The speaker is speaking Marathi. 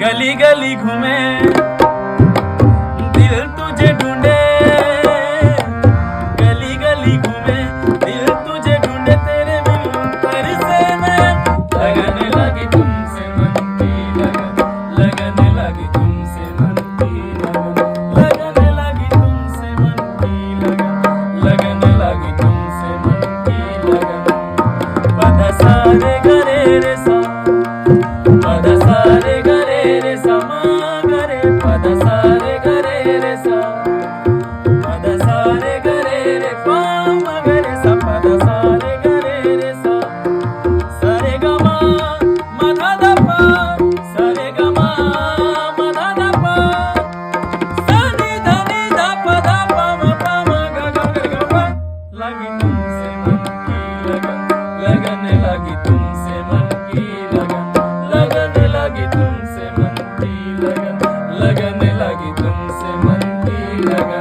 गली गली घूमे दिल तुझे ढूंढे, गली गली घूमे दिल तुझे ढूंढे, तेरे बिन तरसे नयन, लगने लगी तुमसे मन की लगन, लगने लगी तुमसे मन की लगन, लगने लगी तुमसे मन की लगन, लगने लगी तुमसे मन की लगन। पद सारे गरे रे सा, पद सारे गरे रे सा मा गरे, पद सारे गरे रे सा, पद सारे गरे रे पा मा गरे सा, पद सारे गरे रे सा, सारे ग मा मा धा धा पा, सारे ग मा मा धा धा पा, सा नि धा पा धा पा मा ग ग ग ग पा। लगी तुमसे मन की लगन, लगने लगी तुमसे मन की लगन, लगने लगी तुमसे मन की लगन, लगने लगी तुमसे मन की लगन।